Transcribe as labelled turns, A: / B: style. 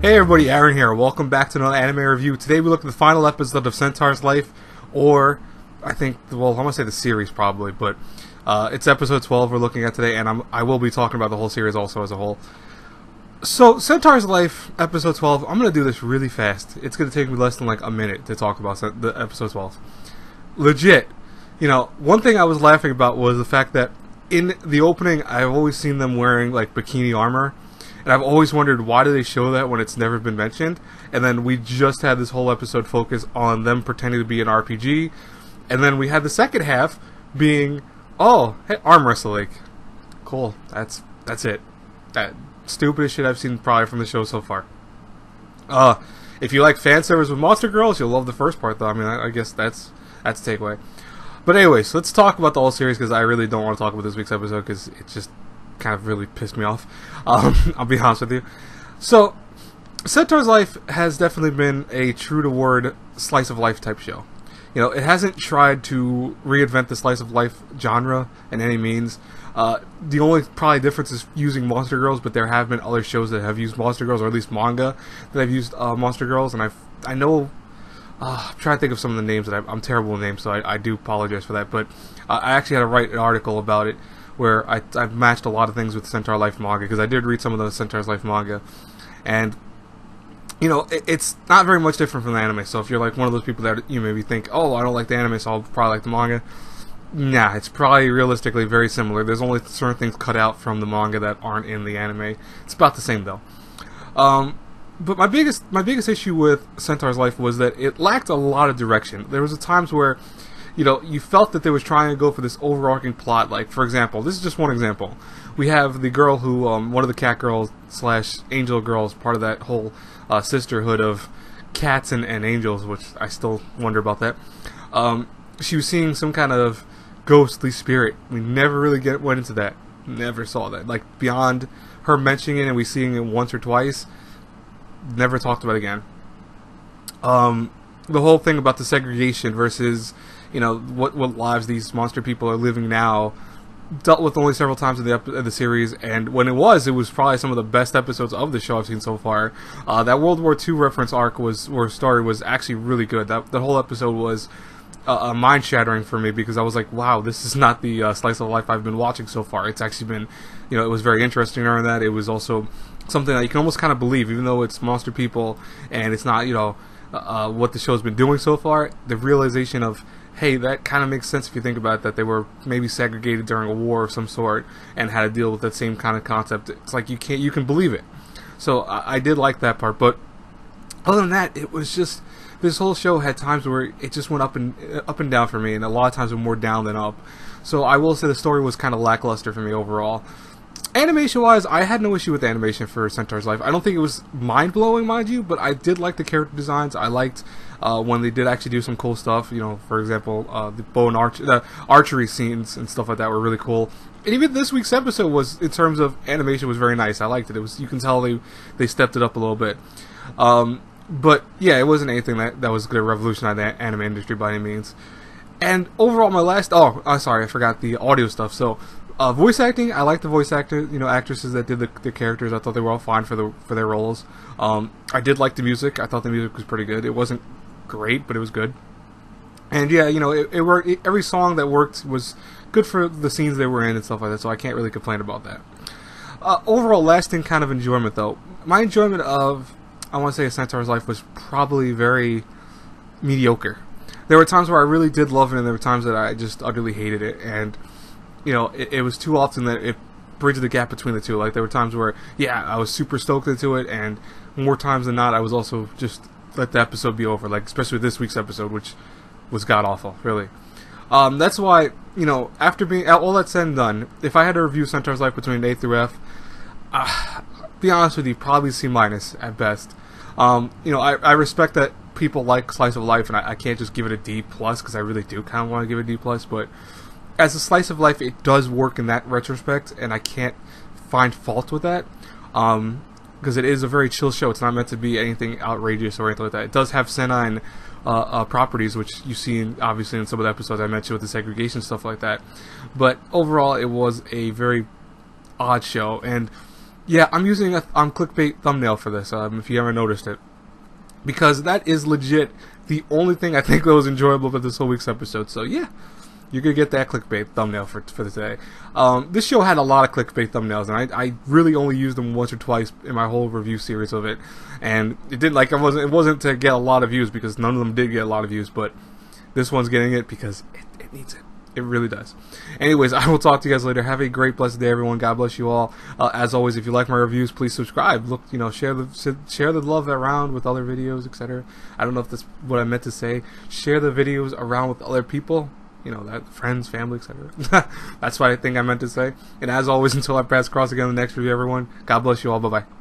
A: Hey everybody, Aaron here. Welcome back to another anime review. Today we look at the final episode of Centaur's life, or I think, well, I'm gonna say the series probably, but it's episode 12 we're looking at today, and I will be talking about the whole series also as a whole. So, Centaur's life, episode 12, I'm gonna do this really fast. It's gonna take me less than like a minute to talk about the episode 12. Legit. You know, one thing I was laughing about was the fact that in the opening, I've always seen them wearing like bikini armor. And I've always wondered, why do they show that when it's never been mentioned? And then we just had this whole episode focus on them pretending to be an RPG. And then we had the second half being, oh, hey, arm wrestling. Cool. That's it. That stupidest shit I've seen probably from the show so far. If you like fan service with Monster Girls, you'll love the first part though. I mean, I guess that's the takeaway. But anyways, let's talk about the whole series, because I really don't want to talk about this week's episode because it just kind of really pissed me off. I'll be honest with you. So, Centaur's life has definitely been a true-to-word slice-of-life type show. You know, it hasn't tried to reinvent the slice-of-life genre in any means. The only probably difference is using Monster Girls, but there have been other shows that have used Monster Girls, or at least manga that have used Monster Girls, and I know... I'm trying to think of some of the names that I'm terrible with names, so I do apologize for that, but I actually had to write an article about it where I've matched a lot of things with Centaur Life manga, because I did read some of the Centaur's Life manga, and you know, it's not very much different from the anime. So if you're like one of those people that you maybe think, oh, I don't like the anime, so I'll probably like the manga, nah, it's probably realistically very similar. There's only certain things cut out from the manga that aren't in the anime. It's about the same though. But my biggest issue with Centaur's Life was that it lacked a lot of direction. There was times where, you know, you felt that they was trying to go for this overarching plot. Like, for example, this is just one example. We have the girl who, one of the cat girls / angel girls, part of that whole sisterhood of cats and angels, which I still wonder about that. She was seeing some kind of ghostly spirit. We never really went into that. Never saw that. Like, beyond her mentioning it and we seeing it once or twice, never talked about it again. The whole thing about the segregation versus, you know, what lives these monster people are living now, dealt with only several times in the series, and when it was probably some of the best episodes of the show I've seen so far. That World War II reference arc story was actually really good. That whole episode was mind shattering for me, because I was like, wow, this is not the slice of life I've been watching so far. It's actually been, you know, it was very interesting during that. It was also something that you can almost kind of believe, even though it's monster people and it's not, you know, what the show's been doing so far. The realization of, hey, that kind of makes sense if you think about it, that they were maybe segregated during a war of some sort and had to deal with that same kind of concept. It's like you can believe it. So I did like that part, but other than that, it was just, this whole show had times where it just went up and down for me, and a lot of times it was more down than up. So I will say the story was kind of lackluster for me overall. Animation-wise, I had no issue with the animation for Centaur's Life. I don't think it was mind-blowing, mind you, but I did like the character designs. I liked when they did actually do some cool stuff. You know, for example, the bow and archery scenes and stuff like that were really cool. And even this week's episode was, in terms of animation, was very nice. I liked it. It was, you can tell they stepped it up a little bit. But yeah, it wasn't anything that was going to revolutionize the anime industry by any means. And overall, sorry, I forgot the audio stuff. So, voice acting, I like the voice actresses that did the characters. I thought they were all fine for their roles. I did like the music. I thought the music was pretty good. It wasn't great, but it was good. And yeah, you know, it worked. Every song that worked was good for the scenes they were in and stuff like that. So I can't really complain about that. Overall, lasting kind of enjoyment though. My enjoyment of, I want to say, A Centaur's Life was probably very mediocre. There were times where I really did love it, and there were times that I just utterly hated it. And you know, it was too often that it bridged the gap between the two. Like, there were times where, yeah, I was super stoked into it, and more times than not, I was also just let the episode be over. Like, especially this week's episode, which was god-awful, really. That's why, you know, after being all that said and done, if I had to review Centaur's Life between A through F, be honest with you, probably C- at best. You know, I respect that people like Slice of Life, and I can't just give it a D+, because I really do kind of want to give it a D+, but as a slice of life, it does work in that retrospect, and I can't find fault with that, because it is a very chill show. It's not meant to be anything outrageous or anything like that. It does have senile properties, which you see obviously in some of the episodes I mentioned with the segregation stuff like that. But overall, it was a very odd show, and Yeah, I'm using a clickbait thumbnail for this, if you ever noticed it. Because that is legit the only thing I think that was enjoyable about this whole week's episode. So yeah, you're going to get that clickbait thumbnail for today. This show had a lot of clickbait thumbnails, and I really only used them once or twice in my whole review series of it. And it didn't, like, it wasn't to get a lot of views, because none of them did get a lot of views, but this one's getting it because it needs it. It really does. Anyways, I will talk to you guys later. Have a great, blessed day, everyone. God bless you all. As always, if you like my reviews, please subscribe. Look, share the love around with other videos, etc. I don't know if that's what I meant to say. Share the videos around with other people. That friends, family, etc. That's what I think I meant to say. And as always, until I pass across again in the next review, everyone, God bless you all. Bye-bye.